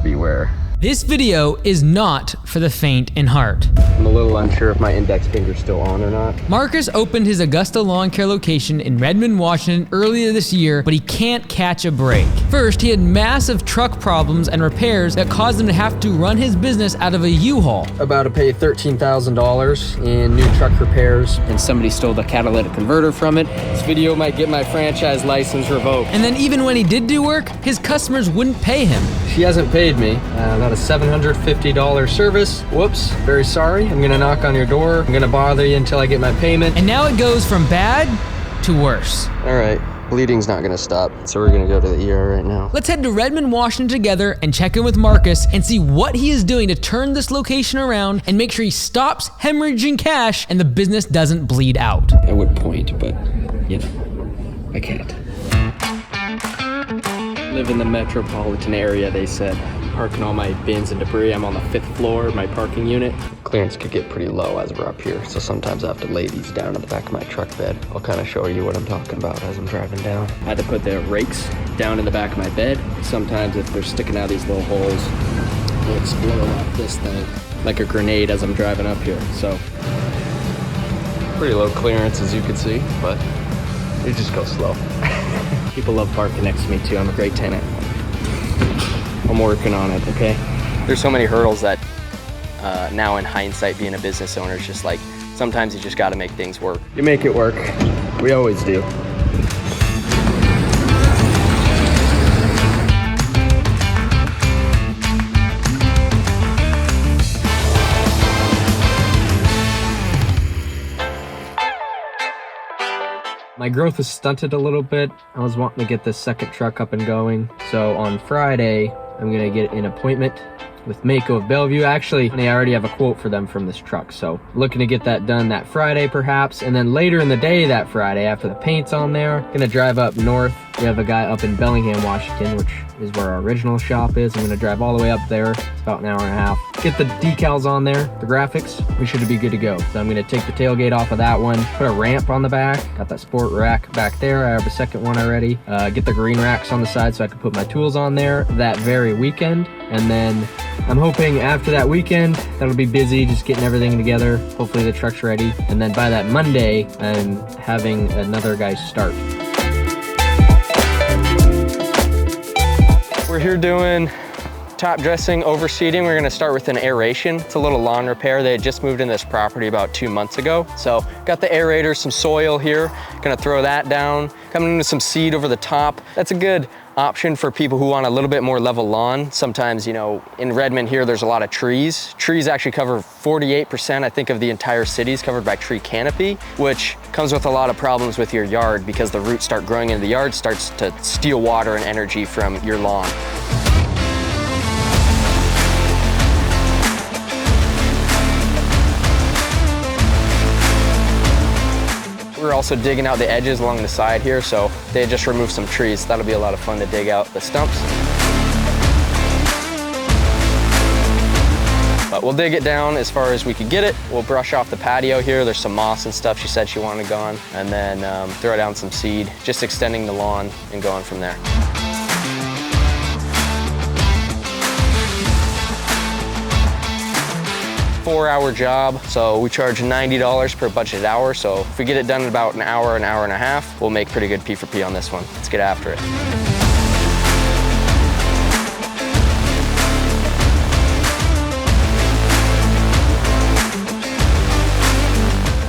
beware. This video is not for the faint in heart. I'm a little unsure if my index finger's still on or not. Marcus opened his Augusta lawn care location in Redmond, Washington earlier this year, but he can't catch a break. First, he had massive truck problems and repairs that caused him to have to run his business out of a U-Haul. About to pay $13,000 in new truck repairs, and somebody stole the catalytic converter from it. This video might get my franchise license revoked. And then even when he did do work, his customers wouldn't pay him. She hasn't paid me. About a $750 service. Whoops, very sorry. I'm gonna knock on your door. I'm gonna bother you until I get my payment. And now it goes from bad to worse. All right, bleeding's not gonna stop, so we're gonna go to the ER right now. Let's head to Redmond, Washington together and check in with Marcus and see what he is doing to turn this location around and make sure he stops hemorrhaging cash and the business doesn't bleed out. I would point, but you know, I can't. Live in the metropolitan area, they said. Parking all my bins and debris. I'm on the 5th floor of my parking unit. Clearance could get pretty low as we're up here, so sometimes I have to lay these down in the back of my truck bed. I'll kind of show you what I'm talking about as I'm driving down. I had to put the rakes down in the back of my bed. Sometimes if they're sticking out these little holes, they'll explode off this thing like a grenade as I'm driving up here. So pretty low clearance as you can see, but you just go slow. People love parking next to me too. I'm a great tenant. I'm working on it, okay? There's so many hurdles that now in hindsight, being a business owner is just like, sometimes you just gotta make things work. You make it work. We always do. My growth was stunted a little bit. I was wanting to get this second truck up and going. So on Friday, I'm gonna get an appointment with Mako of Bellevue. Actually, I already have a quote for them from this truck. So looking to get that done that Friday perhaps. And then later in the day that Friday, after the paint's on there, gonna drive up north. We have a guy up in Bellingham, Washington, which is where our original shop is. I'm gonna drive all the way up there. It's about an hour and a half. Get the decals on there, the graphics. We should be good to go. So I'm gonna take the tailgate off of that one, put a ramp on the back. Got that sport rack back there. I have a second one already. Get the green racks on the side so I can put my tools on there that very weekend. And then I'm hoping after that weekend, that'll be busy, just getting everything together. Hopefully the truck's ready. And then by that Monday, I'm having another guy start. We're here doing top dressing, overseeding. We're gonna start with an aeration. It's a little lawn repair. They had just moved in this property about 2 months ago. So got the aerator, some soil here. Gonna throw that down. Coming into some seed over the top. That's a good option for people who want a little bit more level lawn. Sometimes, you know, in Redmond here, there's a lot of trees. Trees actually cover 48%, I think, of the entire city is covered by tree canopy, which comes with a lot of problems with your yard because the roots start growing into the yard, starts to steal water and energy from your lawn. We're also digging out the edges along the side here, so they just removed some trees. That'll be a lot of fun to dig out the stumps. But we'll dig it down as far as we could get it. We'll brush off the patio here. There's some moss and stuff she said she wanted gone. And then throw down some seed, just extending the lawn and going from there. 4-hour job, so we charge $90 per budgeted hour. So if we get it done in about an hour and a half, we'll make pretty good P4P on this one. Let's get after it.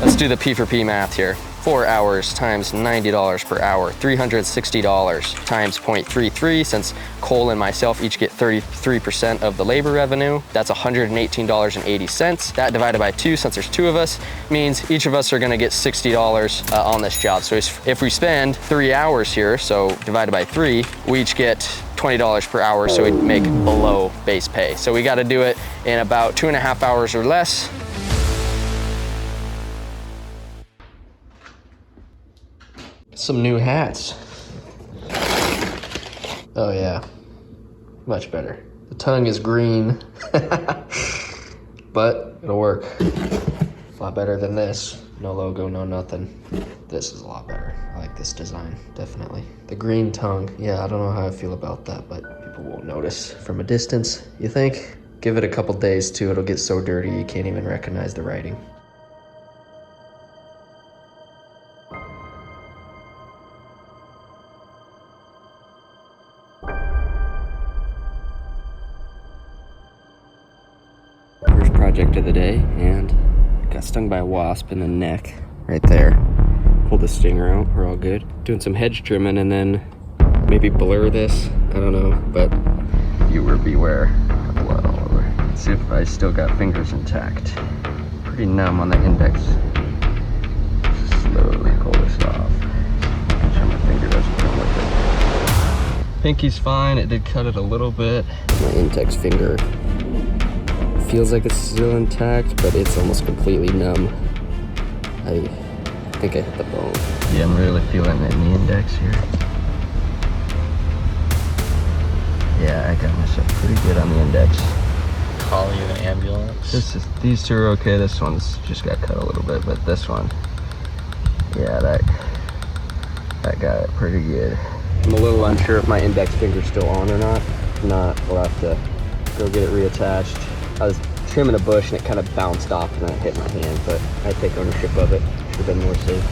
Let's do the P4P math here. 4 hours times $90 per hour, $360 times 0.33, since Cole and myself each get 33% of the labor revenue. That's $118.80. That divided by 2, since there's 2 of us, means each of us are gonna get $60 on this job. So if we spend 3 hours here, so divided by 3, we each get $20 per hour, so we make below base pay. So we gotta do it in about 2.5 hours or less. Some new hats. Oh yeah, much better. The tongue is green, but it'll work. A lot better than this. No logo, no nothing. This is a lot better. I like this design, definitely. The green tongue, yeah, I don't know how I feel about that, but people won't notice from a distance, you think? Give it a couple days too, it'll get so dirty you can't even recognize the writing. First project of the day, and got stung by a wasp in the neck right there. Pulled the stinger out, we're all good. Doing some hedge trimming and then maybe blur this, I don't know, but viewer beware. Blood all over. Let's see if I still got fingers intact. Pretty numb on the index. Slowly pull this off. Make sure my finger doesn't come with it. Pinky's fine, it did cut it a little bit. My index finger feels like it's still intact, but it's almost completely numb. I think I hit the bone. Yeah, I'm really feeling it in the index here. Yeah, I got myself pretty good on the index. Call you an ambulance? These two are okay. This one's just got cut a little bit, but this one, yeah, that got it pretty good. I'm a little unsure if my index finger's still on or not. If not, we'll have to go get it reattached. I was trimming a bush and it kind of bounced off and then it hit my hand, but I take ownership of it. Should have been more safe.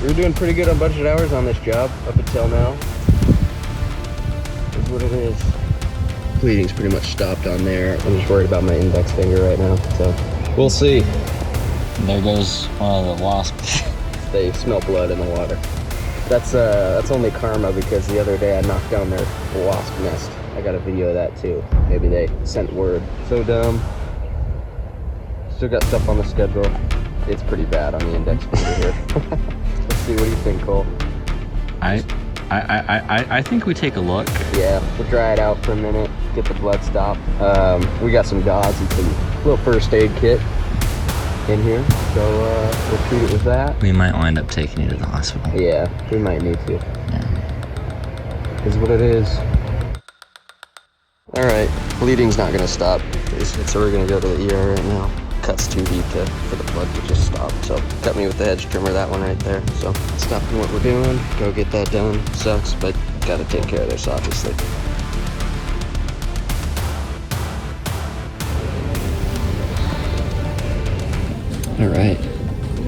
We were doing pretty good on budget hours on this job up until now. Is what it is. Bleeding's pretty much stopped on there. I'm just worried about my index finger right now, so we'll see. There goes one of the wasps. They smell blood in the water. That's only karma because the other day I knocked down their wasp nest. I got a video of that too. Maybe they sent word. So dumb. Still got stuff on the schedule. It's pretty bad on the index finger here. Let's see, what do you think, Cole? I think we take a look. Yeah, we'll dry it out for a minute, get the blood stopped. We got some gauze and some little first aid kit in here, so we'll treat it with that. We might wind up taking you to the hospital. Yeah, we might need to. Yeah. Is what it is. All right, bleeding's not gonna stop, so we're gonna go to the ER right now. Cut's too deep for the blood to just stop, so cut me with the hedge trimmer, that one right there. So stopping what we're doing, go get that done. Sucks, but gotta take care of this, obviously. All right,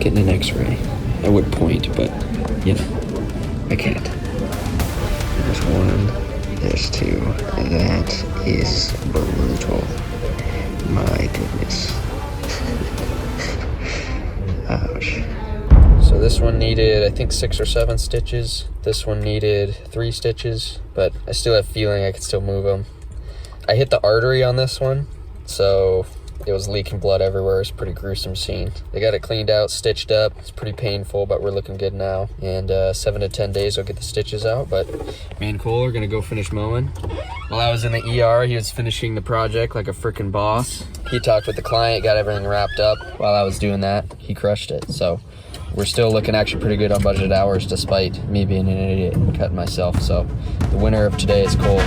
getting an x-ray. I would point, but you know, I can't. There's one, there's two, that is brutal. My goodness. Ouch. So this one needed, I think, 6 or 7 stitches. This one needed 3 stitches, but I still have feeling I could still move them. I hit the artery on this one, so it was leaking blood everywhere. It's a pretty gruesome scene. They got it cleaned out, stitched up. It's pretty painful, but we're looking good now. And 7 to 10 days, I'll get the stitches out. But me and Cole are gonna go finish mowing. While I was in the ER, he was finishing the project like a freaking boss. He talked with the client, got everything wrapped up. While I was doing that, he crushed it. So we're still looking actually pretty good on budgeted hours, despite me being an idiot and cutting myself. So the winner of today is Cole.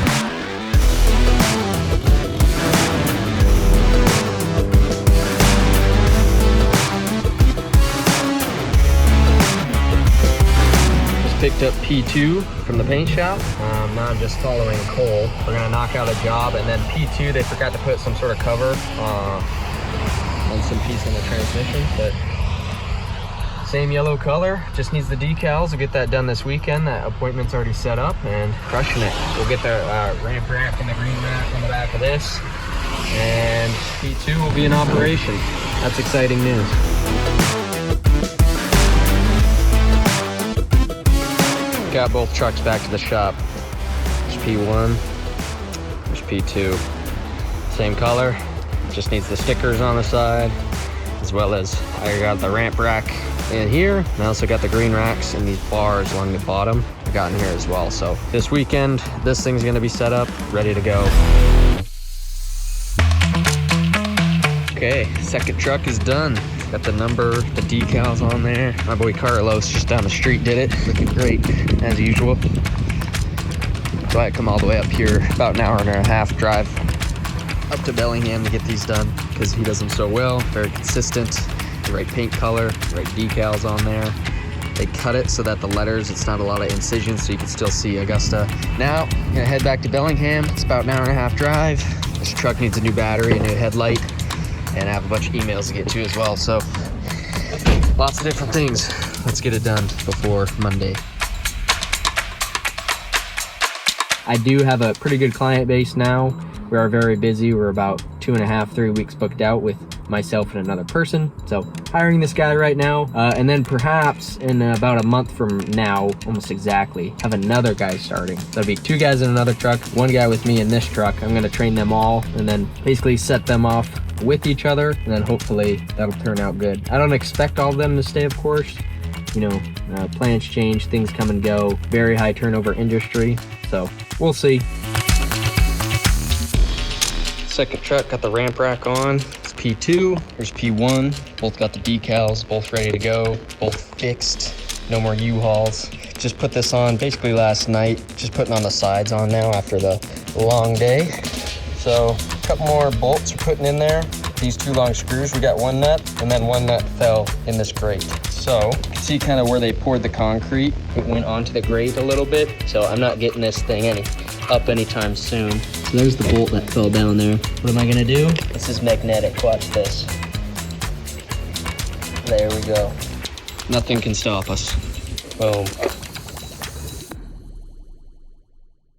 Picked up P2 from the paint shop. Now I'm just following Cole. We're gonna knock out a job, and then P2, they forgot to put some sort of cover on some piece on the transmission, but same yellow color, just needs the decals. We'll get that done this weekend. That appointment's already set up and crushing it. We'll get the ramp rack and the green rack on the back of this, and P2 will be in operation. That's exciting news. Got both trucks back to the shop. There's P1, there's P2. Same color, just needs the stickers on the side, as well as I got the ramp rack in here. And I also got the green racks and these bars along the bottom. I got in here as well. So this weekend, this thing's gonna be set up, ready to go. Okay, second truck is done. Got the number, the decals on there. My boy Carlos just down the street did it. Looking great, as usual. So I come all the way up here, about an hour and a half drive up to Bellingham to get these done because he does them so well, very consistent, the right paint color, the right decals on there. They cut it so that the letters, it's not a lot of incisions, so you can still see Augusta. Now, I'm gonna head back to Bellingham. It's about an hour and a half drive. This truck needs a new battery, a new headlight, and I have a bunch of emails to get to as well. So, lots of different things. Let's get it done before Monday. I do have a pretty good client base now. We are very busy. We're about 2.5, 3 weeks booked out with myself and another person. So hiring this guy right now, and then perhaps in about a month from now, almost exactly, have another guy starting. So that'll be 2 guys in another truck, 1 guy with me in this truck. I'm gonna train them all and then basically set them off with each other, and then hopefully that'll turn out good. I don't expect all of them to stay, of course. You know, plans change, things come and go. Very high turnover industry, so we'll see. Second truck, got the ramp rack on. It's P2, here's P1. Both got the decals, both ready to go, both fixed. No more U-Hauls. Just put this on basically last night. Just putting on the sides on now after the long day. So a couple more bolts we're putting in there. These 2 long screws, we got 1 nut, and then 1 nut fell in this grate. So you can see kind of where they poured the concrete. It went onto the grate a little bit, so I'm not getting this thing up anytime soon. So there's the bolt that fell down there. What am I gonna do? This is magnetic, watch this. There we go. Nothing can stop us. Boom.